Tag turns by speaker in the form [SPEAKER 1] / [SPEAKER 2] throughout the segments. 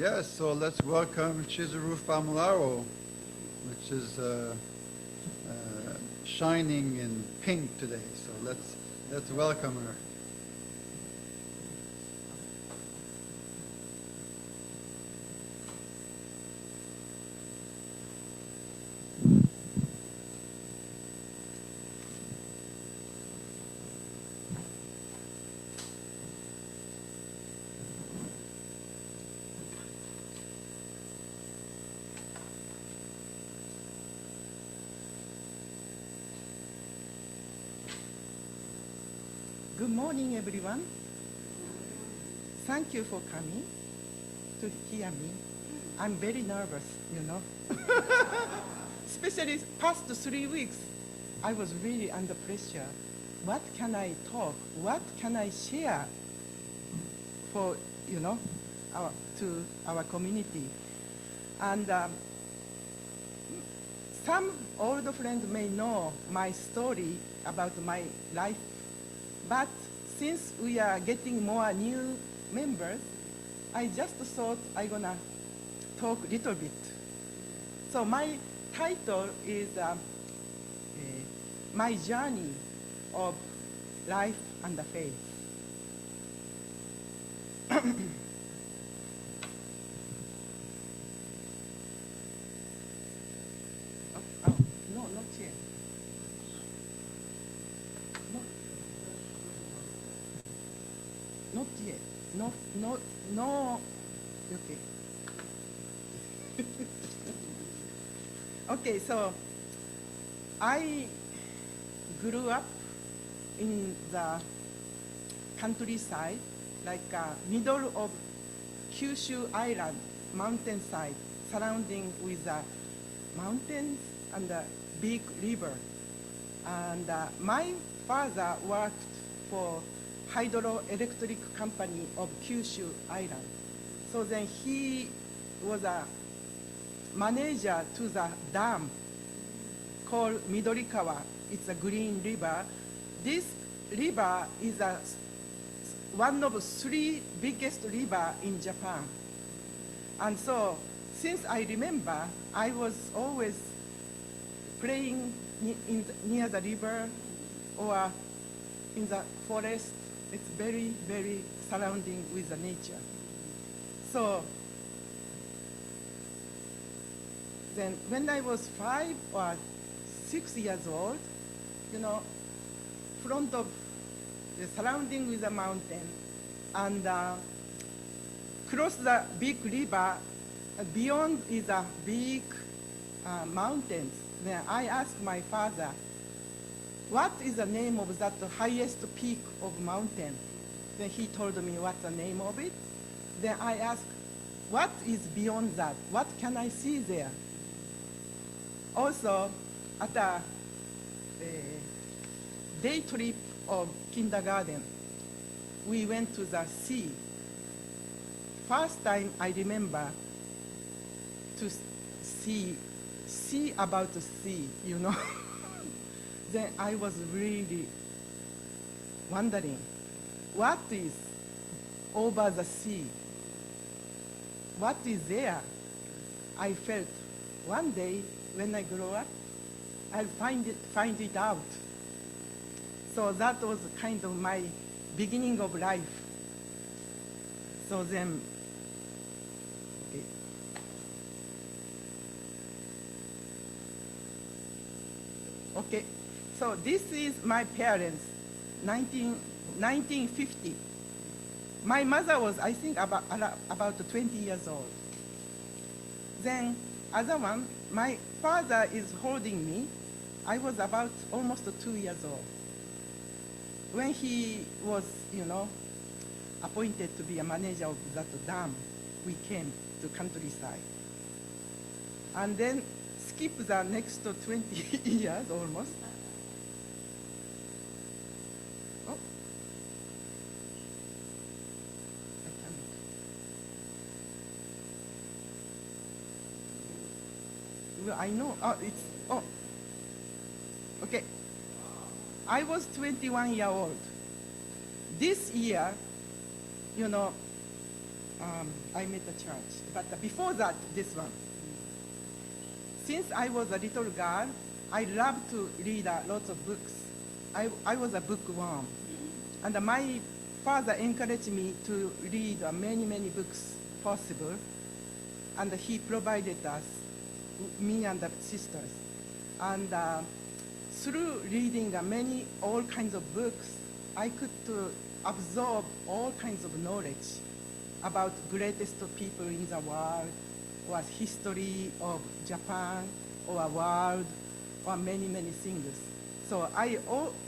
[SPEAKER 1] Yes, so let's welcome Chizuru Famularo, which is shining in pink today. So let's welcome her.
[SPEAKER 2] Good morning, everyone. Thank you for coming to hear me. I'm very nervous, Especially past 3 weeks, I was really under pressure. What can I talk? What can I share for, to our community? And some old friends may know my story about my life. But since we are getting more new members, I just thought I'm gonna talk a little bit. So my title is My Journey of Life and Faith. No, not yet. Not yet. No. Okay. Okay, so I grew up in the countryside, like middle of Kyushu Island, mountainside, surrounding with mountains and a big river. And my father worked for hydroelectric company of Kyushu Island. So then he was a manager to the dam called Midorikawa. It's a green river. This river is one of 3 biggest rivers in Japan. And so since I remember, I was always playing near the river or in the forest. It's very, very surrounding with the nature. So then when I was 5 or 6 years old, front of the surrounding with the mountain and cross the big river, beyond is a big mountains. Then I asked my father, what is the name of that highest peak of mountain? Then he told me what's the name of it. Then I asked, what is beyond that? What can I see there? Also, at a day trip of kindergarten, we went to the sea. First time I remember to see about the sea, Then I was really wondering, what is over the sea? What is there? I felt one day when I grow up, I'll find it out. So that was kind of my beginning of life. So then, okay. So this is my parents, 1950. My mother was, I think, about 20 years old. Then, other one, my father is holding me. I was about almost 2 years old. When he was, appointed to be a manager of that dam, we came to countryside. And then skip the next 20 years almost. I know. Okay. I was 21 years old. This year, I met the church. But before that, this one. Since I was a little girl, I loved to read lots of books. I was a bookworm. And my father encouraged me to read many, many books possible. And he provided us, me and the sisters. And through reading all kinds of books, I could absorb all kinds of knowledge about greatest people in the world, or history of Japan, or world, or many, many things. So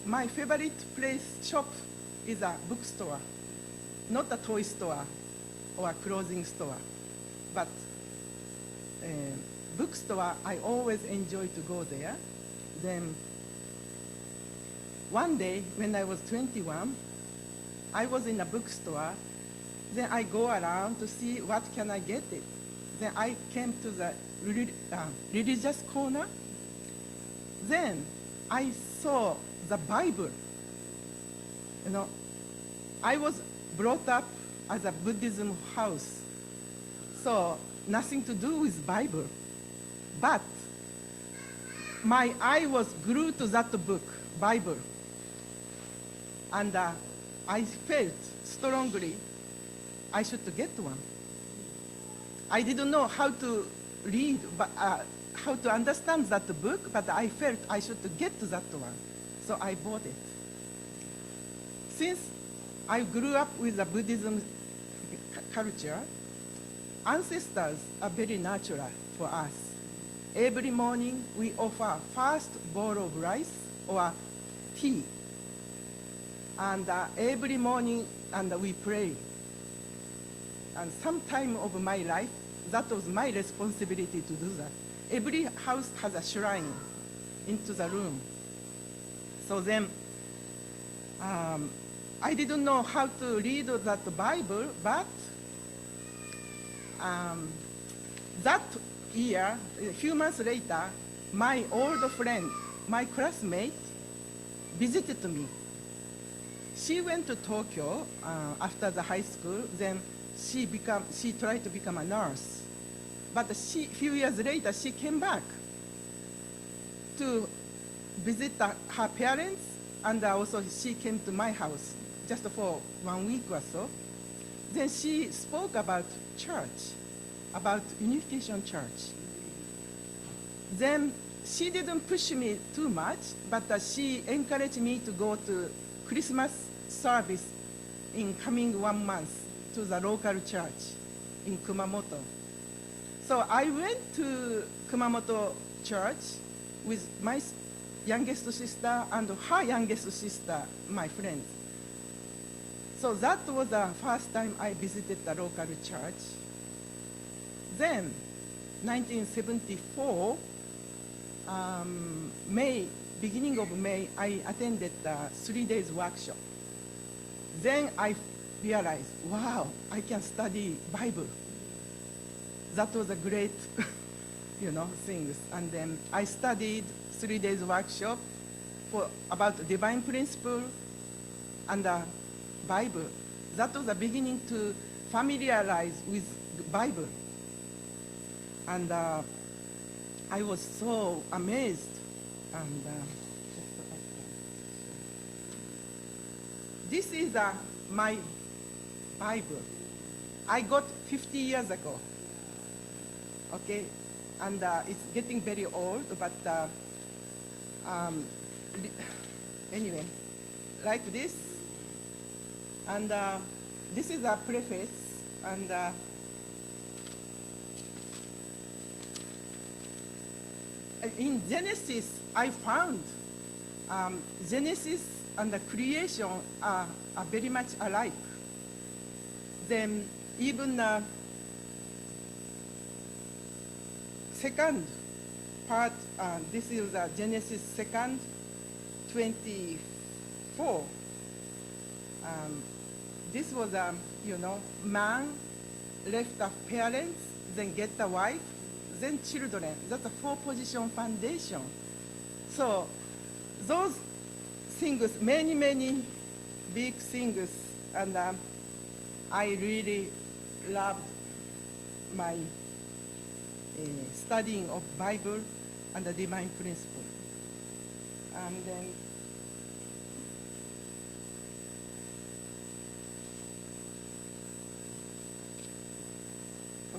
[SPEAKER 2] my favorite shop is a bookstore, not a toy store or a clothing store, but bookstore, I always enjoy to go there. Then one day when I was 21, I was in a bookstore. Then I go around to see what can I get it. Then I came to the religious corner. Then I saw the Bible. You know, I was brought up as a Buddhism house, so nothing to do with Bible. But my eye was glued to that book, Bible. And I felt strongly I should get one. I didn't know how to read, but how to understand that book, but I felt I should get to that one. So I bought it. Since I grew up with the Buddhism culture, ancestors are very natural for us. Every morning we offer first bowl of rice or tea. And every morning we pray. And some time of my life, that was my responsibility to do that. Every house has a shrine into the room. So then, I didn't know how to read that Bible, but that year, a few months later, my old friend, my classmate, visited me. She went to Tokyo after the high school. Then she tried to become a nurse. But few years later, she came back to visit her parents, and also she came to my house just for 1 week or so. Then she spoke about church, about Unification Church. Then she didn't push me too much, but she encouraged me to go to Christmas service in coming 1 month to the local church in Kumamoto. So I went to Kumamoto church with my youngest sister and her youngest sister, my friends. So that was the first time I visited the local church. Then, 1974, beginning of May, I attended the 3 days workshop. Then I realized, wow, I can study Bible. That was a great, things. And then I studied 3 days workshop about divine principle and the Bible. That was the beginning to familiarize with the Bible. And I was so amazed. And this is my Bible. I got 50 years ago. Okay, and it's getting very old, but anyway, like this. And this is a preface, and in Genesis, I found Genesis and the creation are very much alike. Then even second part, this is Genesis 2, 24. This was man left the parents, then get the wife, then children. That's a 4-position foundation. So those things, many, many big things, and I really loved my studying of Bible and the divine principle. And then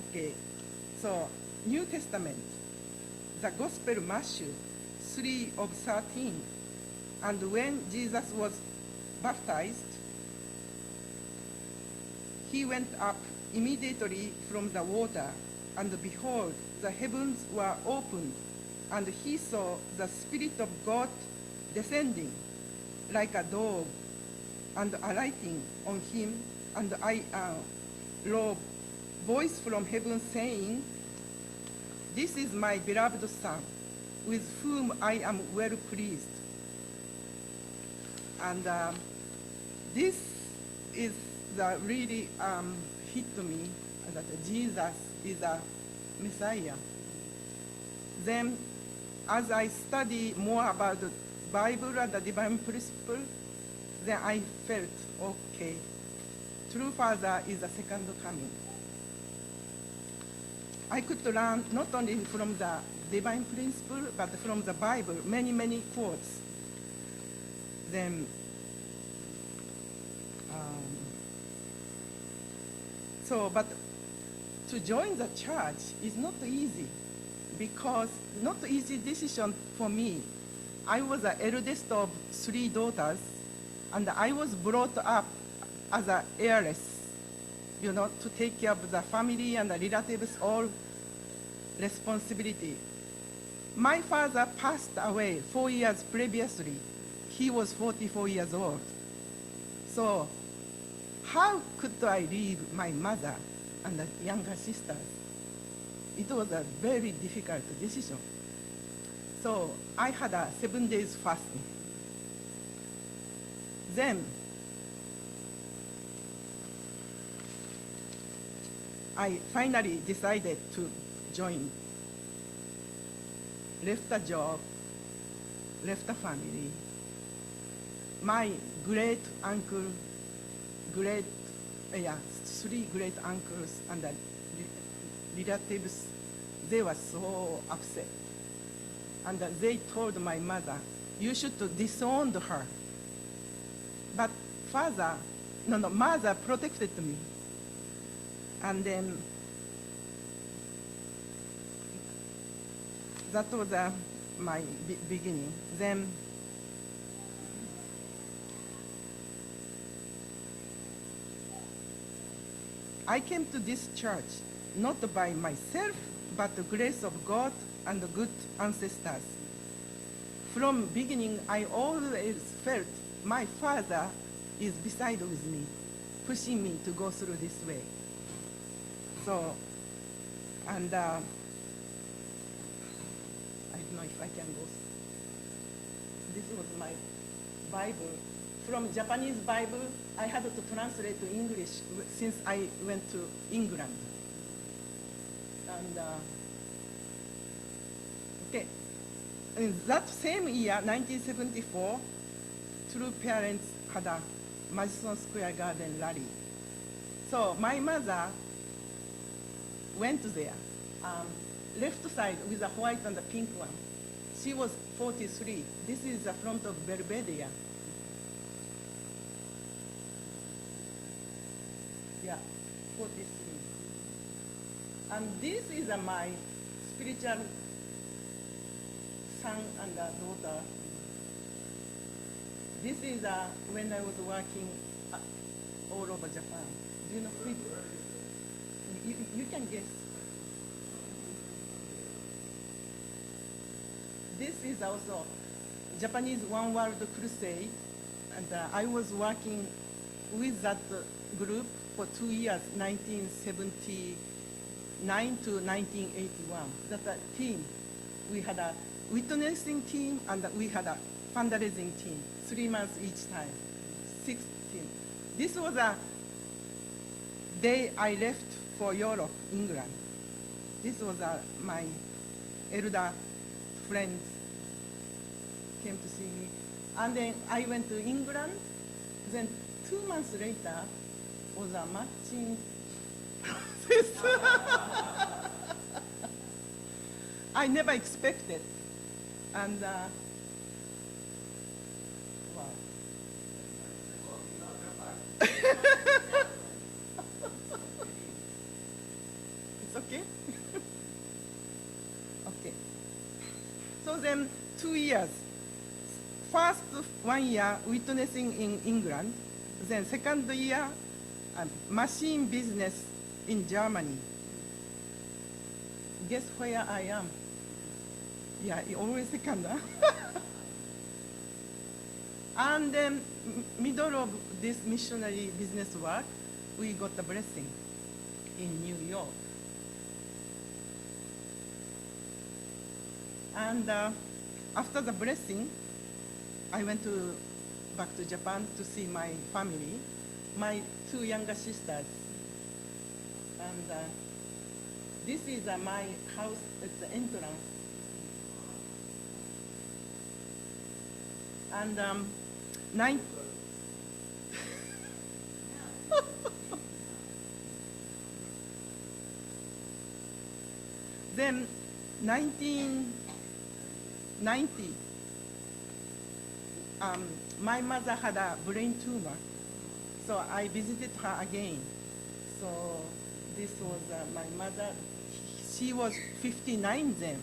[SPEAKER 2] okay, so New Testament, the Gospel Matthew 3 of 13, and when Jesus was baptized, he went up immediately from the water, and behold, the heavens were opened, and he saw the Spirit of God descending like a dove, and alighting on him, and lo, voice from heaven saying, "This is my beloved Son, with whom I am well pleased." And this is the really hit to me, that Jesus is a Messiah. Then, as I study more about the Bible and the divine principle, then I felt, okay, true Father is the second coming. I could learn not only from the divine principle, but from the Bible, many, many quotes. Then, but to join the church is not easy, because not easy decision for me. I was the eldest of 3 daughters, and I was brought up as an heiress, to take care of the family and the relatives, all responsibility. My father passed away 4 years previously. He was 44 years old. So how could I leave my mother and the younger sisters? It was a very difficult decision. So I had a 7 days fasting. Then I finally decided to join. Left a job, left a family. My great uncle, 3 great uncles and the relatives, they were so upset. And they told my mother, "You should disown her." But mother protected me. And then that was my beginning. Then I came to this church not by myself, but the grace of God and the good ancestors. From beginning, I always felt my Father is beside with me, pushing me to go through this way. So, and I don't know if I can go. This was my Bible. From Japanese Bible, I had to translate to English since I went to England. And okay, in that same year, 1974, True Parents had a Madison Square Garden rally. So my mother went there, left side with the white and the pink one. She was 43. This is the front of Belvedere. Yeah, 43. And this is my spiritual son and daughter. This is when I was working all over Japan. Do you know people? You can guess. This is also Japanese One World Crusade, and I was working with that group for 2 years, 1979 to 1981. That's a team. We had a witnessing team, and we had a fundraising team, 3 months each time, 6 teams. This was a day I left for Europe, England. This was my elder friends came to see me. And then I went to England. Then 2 months later was a matching process. I never expected. And wow. It's okay? Okay. So then 2 years. First 1 year witnessing in England, then second year machine business in Germany. Guess where I am? Yeah, always second. Huh? And then middle of this missionary business work, we got a blessing in New York. And after the blessing, I went back to Japan to see my family, my 2 younger sisters. And this is my house at the entrance. And then 1990, my mother had a brain tumor, so I visited her again. So this was my mother. She was 59 then.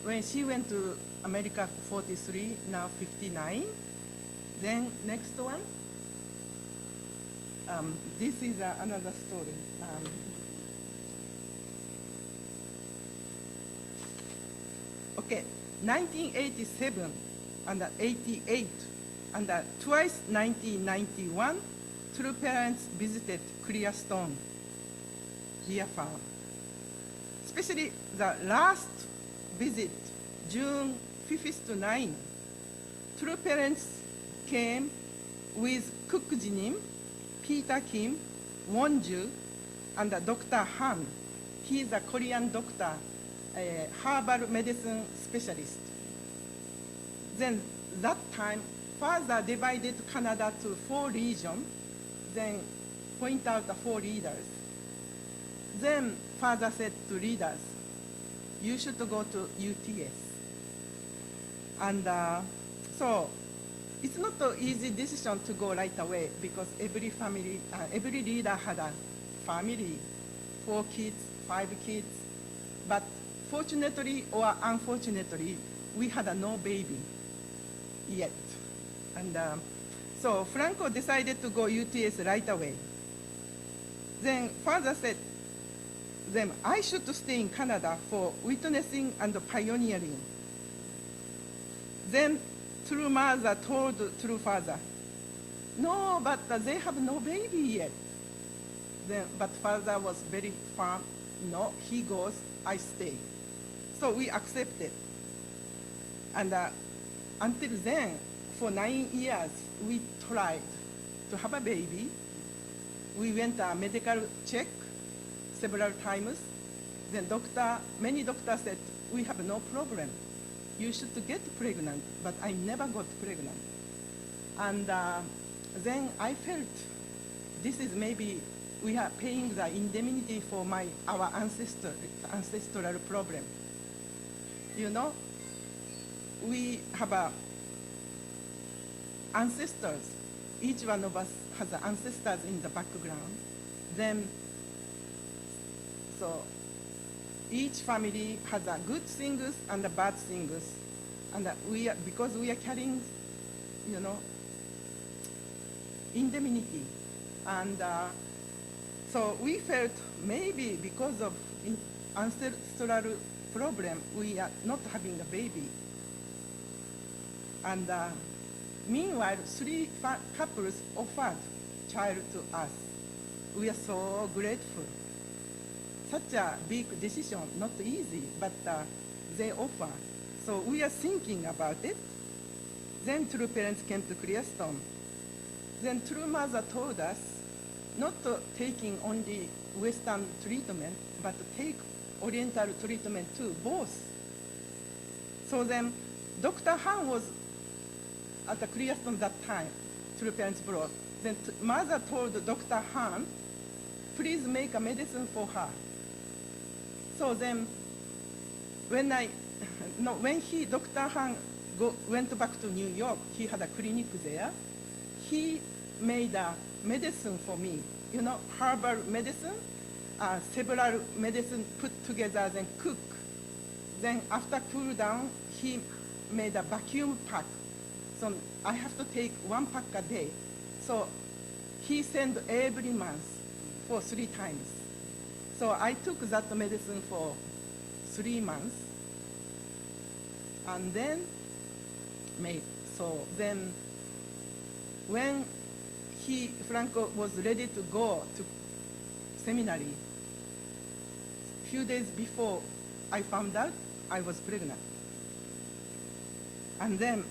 [SPEAKER 2] When she went to America 43, now 59. Then next one. This is another story. Okay, 1987 and 88 and twice 1991, two parents visited Clearstone deer farm. Especially the last visit, June 5th to 9th, two parents came with Cook Jinim, Peter Kim, Wonju, and Dr. Han. He is a Korean doctor, a herbal medicine specialist. Then that time, father divided Canada to 4 regions, then point out the 4 leaders. Then father said to leaders, you should go to UTS. And so it's not an easy decision to go right away because every family, every leader had a family, 4 kids, 5 kids. But fortunately or unfortunately, we had no baby yet. And so Franco decided to go UTS right away. Then father said, then I should stay in Canada for witnessing and pioneering. Then true mother told true father, no, but they have no baby yet. Then, but father was very firm, no, he goes, I stay. So we accepted. And until then, for 9 years, we tried to have a baby. We went a medical check several times. Then many doctors said, we have no problem. You should get pregnant, but I never got pregnant. And then I felt this is maybe we are paying the indemnity for our ancestral problem. You know, we have ancestors. Each one of us has ancestors in the background. Then, so each family has good things and bad things. And because we are carrying, you know, indemnity. And so we felt maybe because of ancestral problem, we are not having a baby. And meanwhile, 3 couples offered child to us. We are so grateful. Such a big decision, not easy, but they offer. So we are thinking about it. Then true parents came to Clearstone. Then true mother told us not taking only Western treatment, but take Oriental treatment too, both. So then Dr. Han was at the Clearstone that time, true parents brought. Then mother told Dr. Han, please make a medicine for her. So then, when Dr. Han went back to New York, he had a clinic there. He made a medicine for me, herbal medicine, several medicine put together, then cook. Then after cool down, he made a vacuum pack. So I have to take 1 pack a day. So he sent every month for 3 times. So I took that medicine for 3 months. And then when Franco was ready to go to seminary, a few days before I found out I was pregnant. And then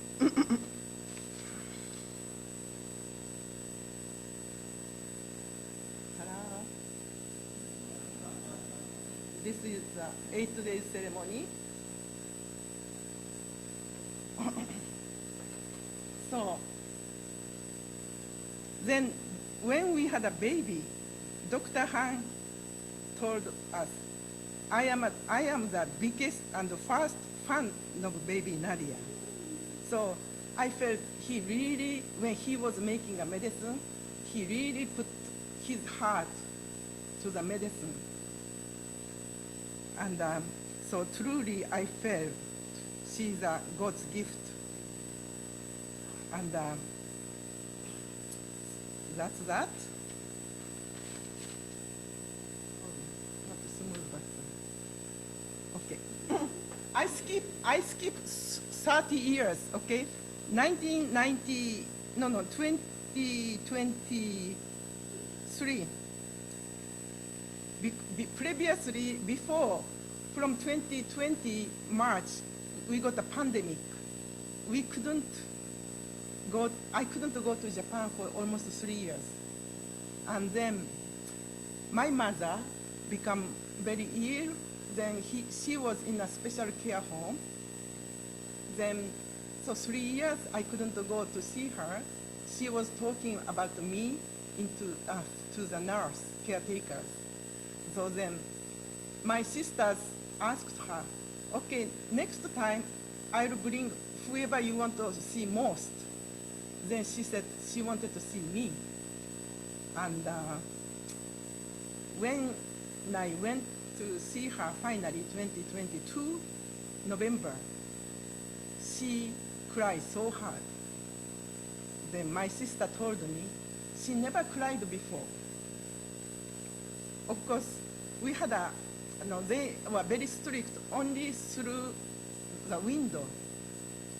[SPEAKER 2] this is the 8-day ceremony. So then when we had a baby, Dr. Han told us, I am the biggest and the first fan of baby Nadia. So I felt he really, when he was making a medicine, he really put his heart to the medicine. And so truly I felt she's a God's gift. And that's that. Not smooth, but okay. I skip 30 years, okay? 2023. Previously, before, from 2020 March, we got a pandemic. I couldn't go to Japan for almost 3 years. And then my mother became very ill. Then she was in a special care home. Then, so 3 years I couldn't go to see her. She was talking about me to the nurse, caretakers. So then my sisters asked her, okay, next time I'll bring whoever you want to see most. Then she said she wanted to see me. And when I went to see her finally, 2022, November, she cried so hard. Then my sister told me she never cried before. Of course, we had they were very strict, only through the window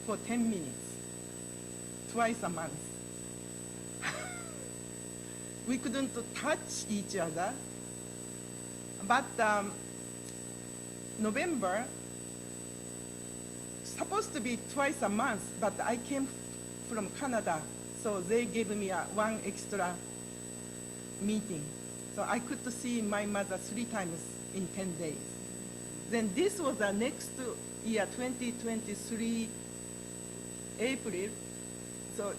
[SPEAKER 2] for 10 minutes. Twice a month. We couldn't touch each other. But November, supposed to be twice a month, but I came from Canada, so they gave me one extra meeting. So I could see my mother 3 times in 10 days. Then this was the next year, 2023, April. So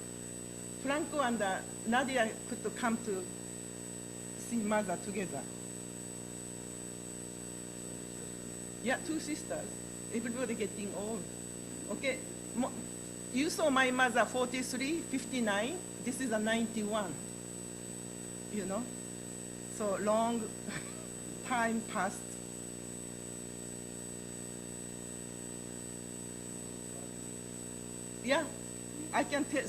[SPEAKER 2] Franco and Nadia could come to see mother together. Yeah, 2 sisters. Everybody getting old. Okay, you saw my mother 43, 59. This is a 91. So long time passed. Yeah, I can tell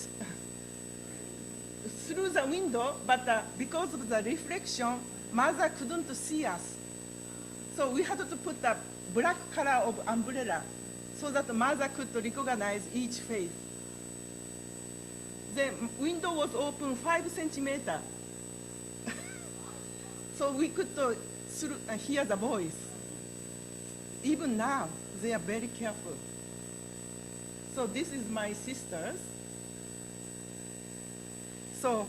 [SPEAKER 2] through the window, but because of the reflection, mother couldn't see us. So we had to put a black color of umbrella so that mother could recognize each face. The window was open 5 centimeters. So we could hear the voice. Even now, they are very careful. So this is my sisters. So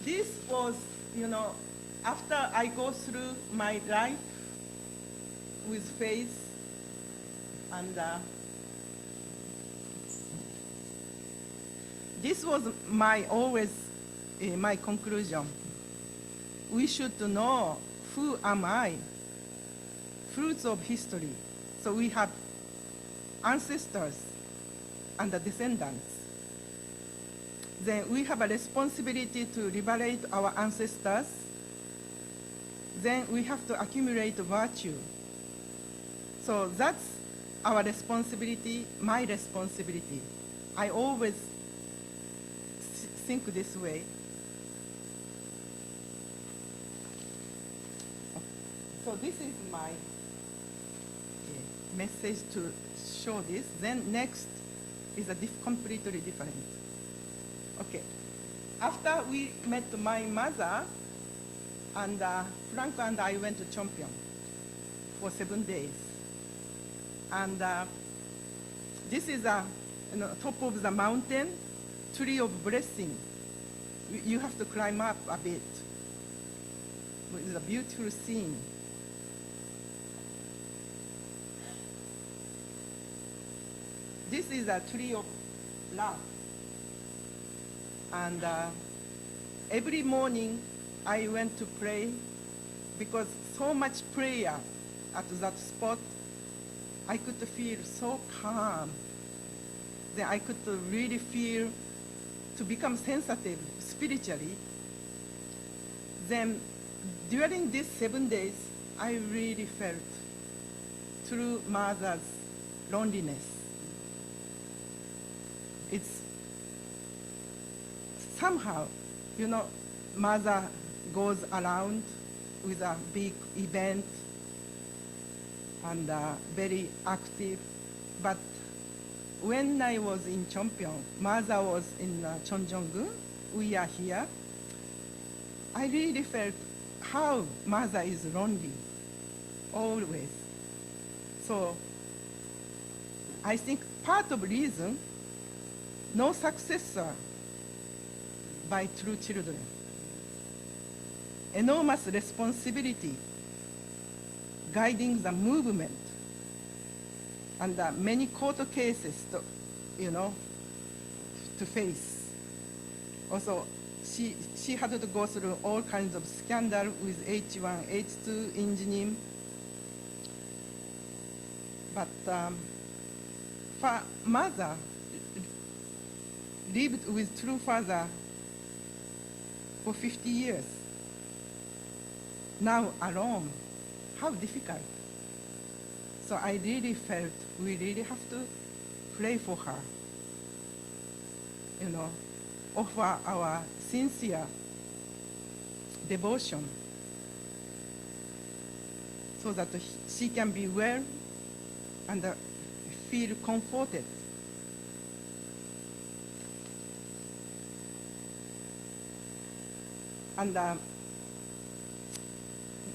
[SPEAKER 2] this was, after I go through my life with faith, and this was my conclusion. we should know who am I, fruits of history. So we have ancestors and the descendants. Then we have a responsibility to liberate our ancestors. Then we have to accumulate virtue. So that's our responsibility, my responsibility. I always think this way. So this is my message to show this. Then next is a completely different. Okay. After we met my mother, and Franco and I went to Champion for 7 days. And this is a top of the mountain, tree of blessing. You have to climb up a bit. It's a beautiful scene. This is a tree of love. And every morning I went to pray because so much prayer at that spot, I could feel so calm. Then I could really feel to become sensitive spiritually. Then during these 7 days, I really felt true mother's loneliness. It's somehow, mother goes around with a big event and very active. But when I was in Cheonpyeong, mother was in Cheonjong-gu, we are here, I really felt how mother is lonely, always. So I think part of reason, no successor by true children. Enormous responsibility guiding the movement, and many court cases to face. Also, she had to go through all kinds of scandal with H1, H2 engineering. But mother lived with true father for 50 years. Now alone, how difficult. So I really felt we really have to pray for her. Offer our sincere devotion so that she can be well and feel comforted. And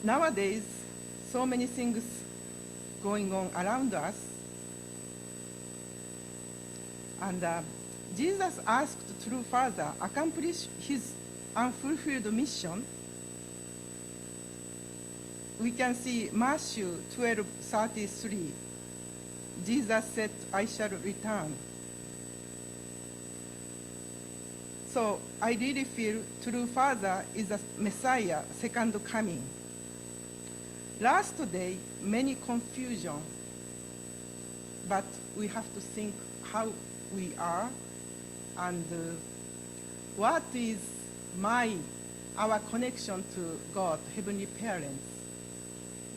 [SPEAKER 2] nowadays, so many things going on around us. And Jesus asked true Father accomplish his unfulfilled mission. We can see Matthew 12:33. Jesus said, I shall return. So I really feel true Father is a Messiah, second coming. Last day, many confusion, but we have to think how we are and what is our connection to God, Heavenly Parents.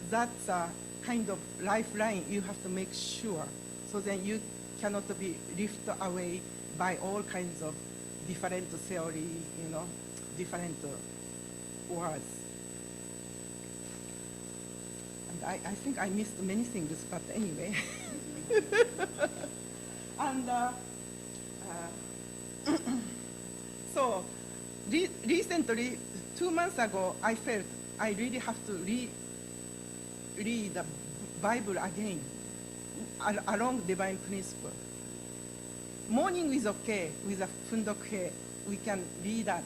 [SPEAKER 2] That's a kind of lifeline you have to make sure, so then you cannot be lifted away by all kinds of different theory, different words. And I think I missed many things, but anyway. And so recently, 2 months ago, I felt I really have to read the Bible again along divine principle. Morning is okay with a fundokhe. We can read that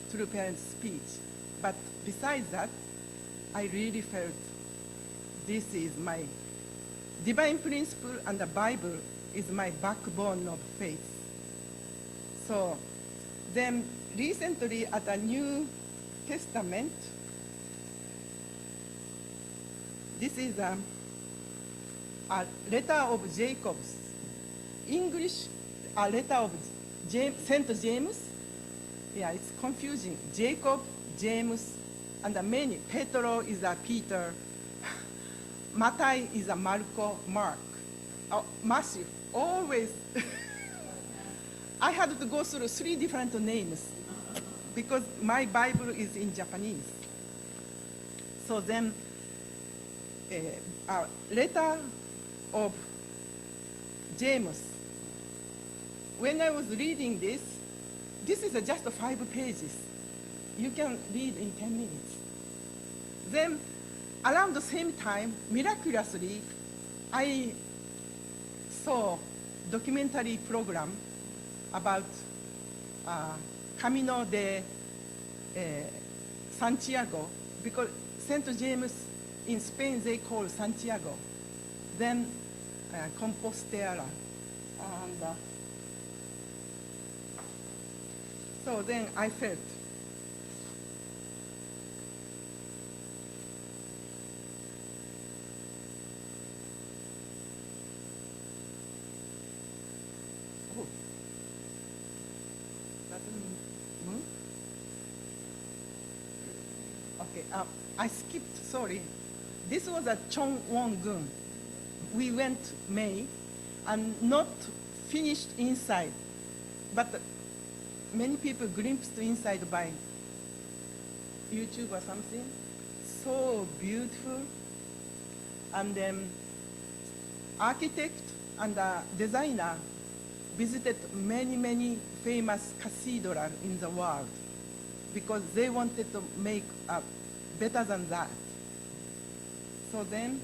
[SPEAKER 2] through parents' speech. But besides that, I really felt this is my divine principle, and the Bible is my backbone of faith. So then recently at a new Testament. This is a letter of Jacob's. English, a letter of Saint James. Yeah, it's confusing. Jacob, James, and many. Petro is a Peter. Matthew is a Marco, Mark. Matthew, always. I had to go through 3 different names because my Bible is in Japanese. So then, a letter of James. When I was reading this is just 5 pages. You can read in 10 minutes. Then, around the same time, miraculously, I saw documentary program about Camino de Santiago, because St. James in Spain they call Santiago, then Compostela, and so then I felt okay, I skipped, sorry. This was a Chongwon-gun. We went May and not finished inside, but many people glimpsed inside by YouTube or something. So beautiful. And then architect and designer visited many famous cathedrals in the world because they wanted to make better than that. So then,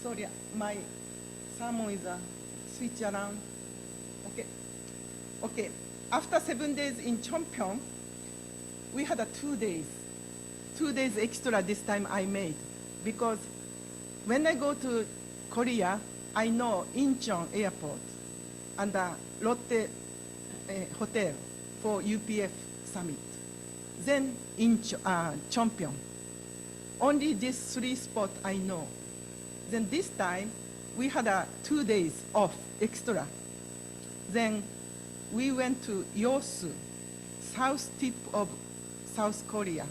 [SPEAKER 2] sorry, my sermon is switch around. Okay. After 7 days in Cheonpyeong, we had 2 days. 2 days extra this time I made because when I go to Korea, I know Incheon Airport and Lotte Hotel for UPF Summit. Then Cheonpyeong. Only these 3 spots I know. Then this time, we had 2 days off extra. Then we went to Yosu, south tip of South Korea.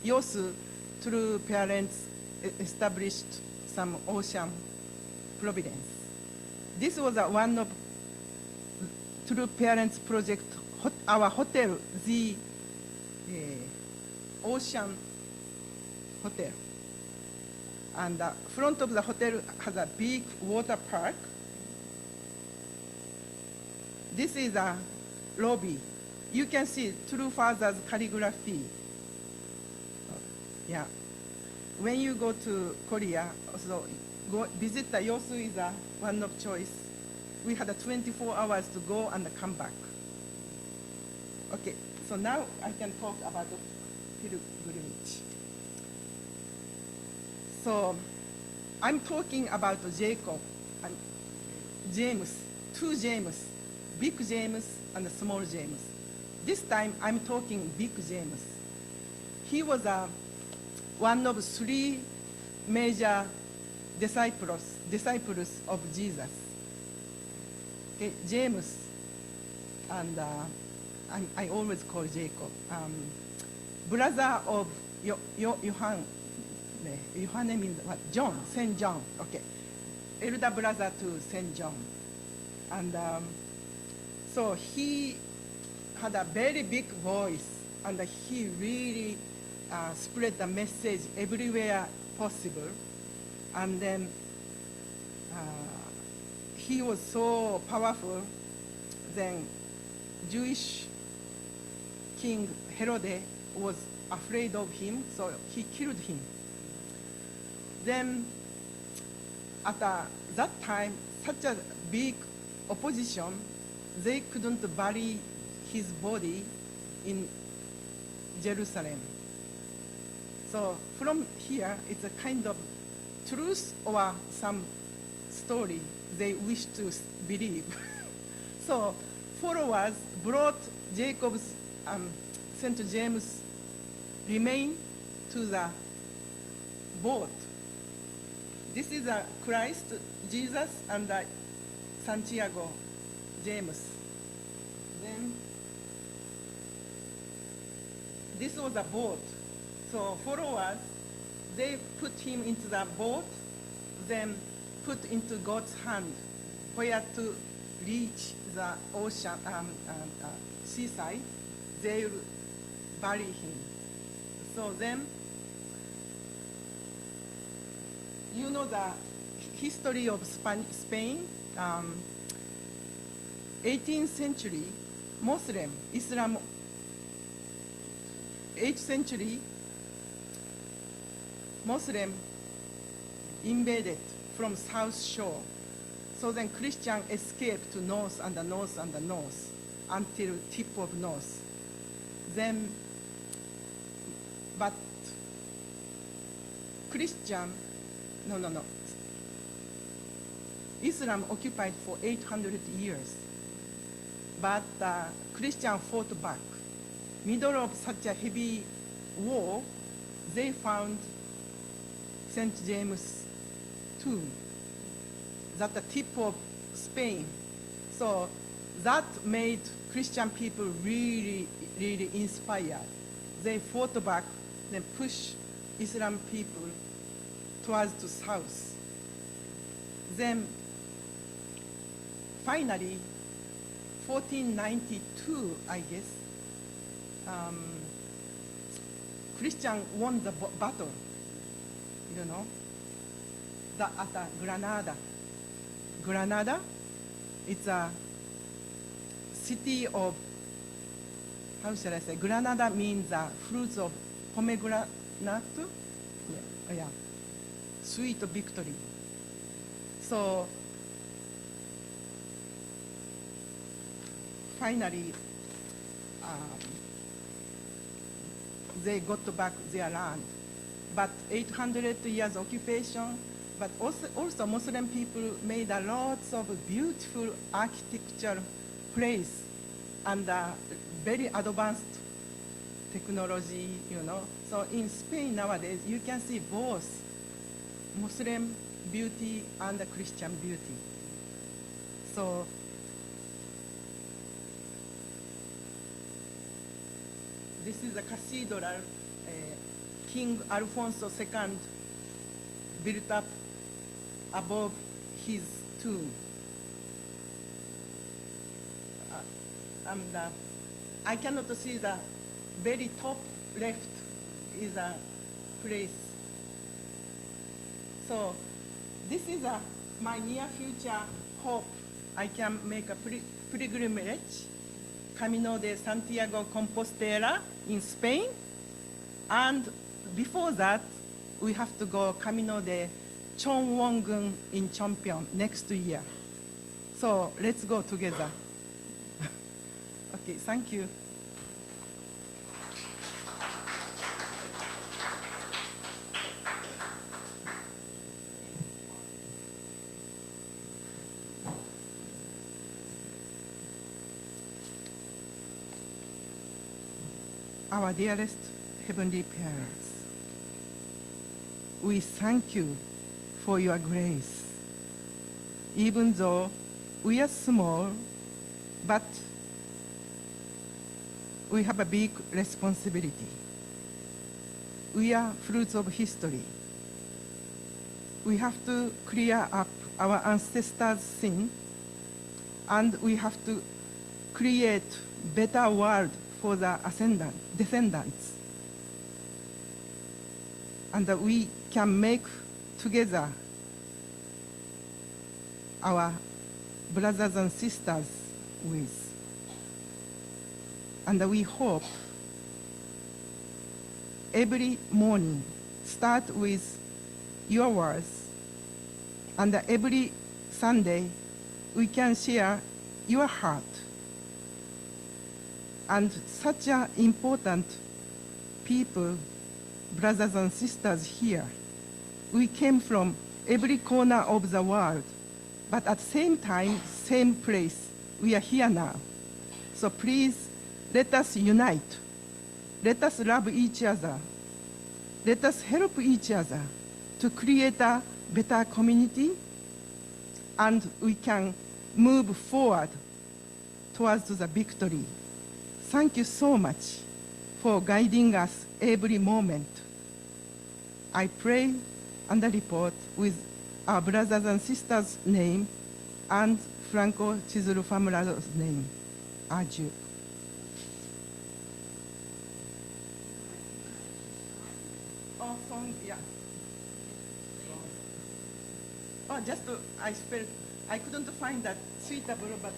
[SPEAKER 2] Yosu, through parents, established some ocean providence. This was one of through parents project, our hotel, the ocean hotel. And the front of the hotel has a big water park. This is a lobby. You can see True Father's calligraphy. Yeah. When you go to Korea, also go visit the Yosu is one of choice. We had 24 hours to go and come back. Okay, so now I can talk about the pilgrimage. So I'm talking about Jacob and James, 2 James, big James and small James. This time I'm talking big James. He was one of 3 major disciples of Jesus. Okay, James, and I always call Jacob, brother of Johann. Johann means what? John, Saint John. Okay, elder brother to Saint John, and so he had a very big voice, and he really spread the message everywhere possible, and then he was so powerful. Then Jewish King Herod was afraid of him, so he killed him. Then at that time, such a big opposition, they couldn't bury his body in Jerusalem. So from here, it's a kind of truth or some story they wish to believe. So followers brought Jacob's St. James remain to the boat. This is a Christ, Jesus, and Santiago, James. Then this was a boat. So followers, they put him into the boat, then put into God's hand, where to reach the ocean, seaside, they will bury him. So then, you know the history of Spain, 18th century, Islam, 8th century, Muslim invaded from South Shore. So then Christian escaped to north and the north and the north until tip of north. Then, but Islam occupied for 800 years. But Christian fought back. Middle of such a heavy war, they found St. James' tomb, at the tip of Spain. So that made Christian people really, really inspired. They fought back, then pushed Islam people towards the south. Then finally, 1492, I guess, Christian won the battle, at Granada. Granada, it's a city of, how shall I say, Granada means fruits of pomegranate, sweet victory. So finally, they got back their land. But 800 years occupation, but also Muslim people made a lots of beautiful architectural place and very advanced technology, So in Spain nowadays, you can see both Muslim beauty and Christian beauty. So this is a cathedral King Alfonso II built up above his tomb. And I cannot see the very top left is a place. So this is my near future hope. I can make a pilgrimage, Camino de Santiago Compostela in Spain. And before that, we have to go Camino de Cheonwon-gun in Cheonpyeong next year. So let's go together. Okay, thank you. Our dearest Heavenly Parents, we thank you for your grace. Even though we are small, but we have a big responsibility. We are fruits of history. We have to clear up our ancestors' sin, and we have to create better world for the descendants. And we can make together our brothers and sisters with. And we hope every morning start with your words, and every Sunday we can share your heart. And such an important people, brothers and sisters here. We came from every corner of the world, but at the same time, same place. We are here now. So please, let us unite. Let us love each other. Let us help each other to create a better community, and we can move forward towards the victory. Thank you so much for guiding us every moment. I pray and report with our brothers and sisters' name and Franco Chizuru Famularo's name. Adieu. Oh, song, yeah. Oh, I couldn't find that suitable, but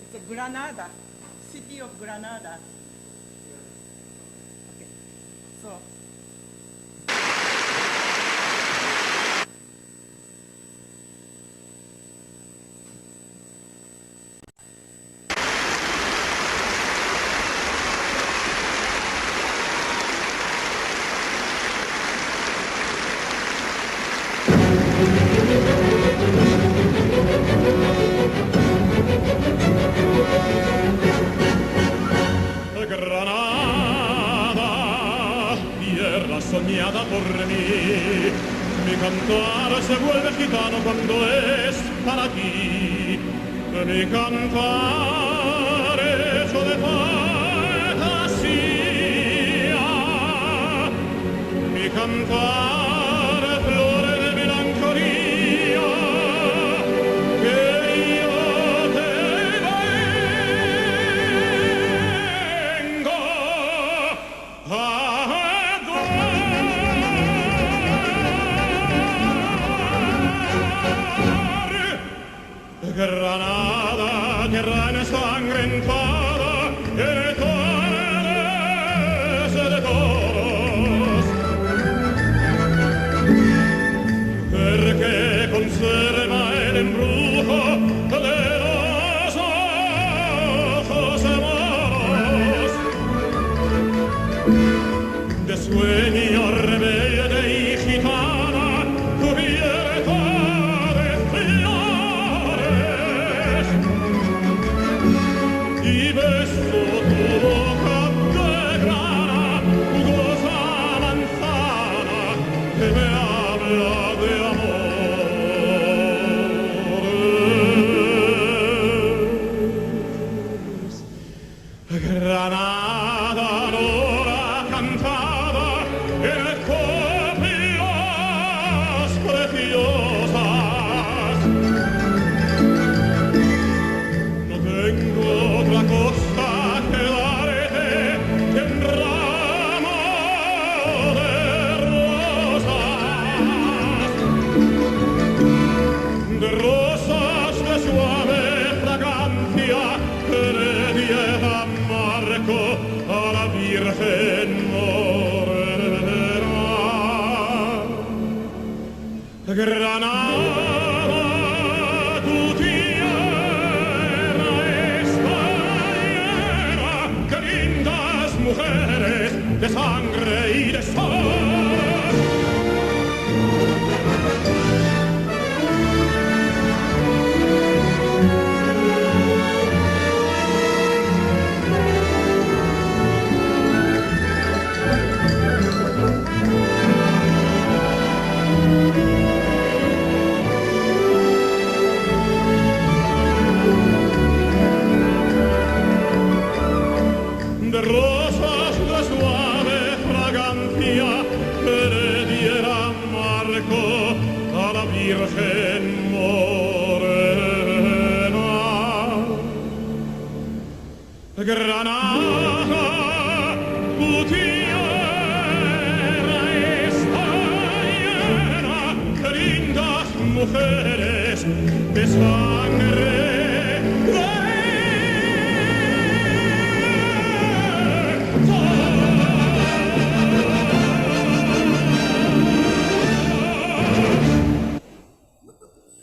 [SPEAKER 2] it's a Granada, city of Granada. Okay, so.
[SPEAKER 3] Granada, tierra soñada por mí, mi cantar se vuelve gitano cuando es para ti, mi cantar hecho de fantasía, mi cantar flor de melancolía, que yo te vengo a dar. Granada, tierra ensangrentada, eres de todos, porque conserva el embrujo de los ojos moros, de sueño rebelde y gitana, cubierta de flores, y beso tu boca de grana, jugosa manzana, que me habla de amores. Granada, lora cantada, en copias preciosas. No tengo otra cosa que darte que un ramo de rosas de suave fragancia que le diera marco a la Virgen morena. Granada, tu tierra está llena de lindas mujeres, de sangre y de sol. De rosas de suave fragancia que le diera marco a la Virgen morena. Granada, tu tierra está llena de lindas mujeres, de sangre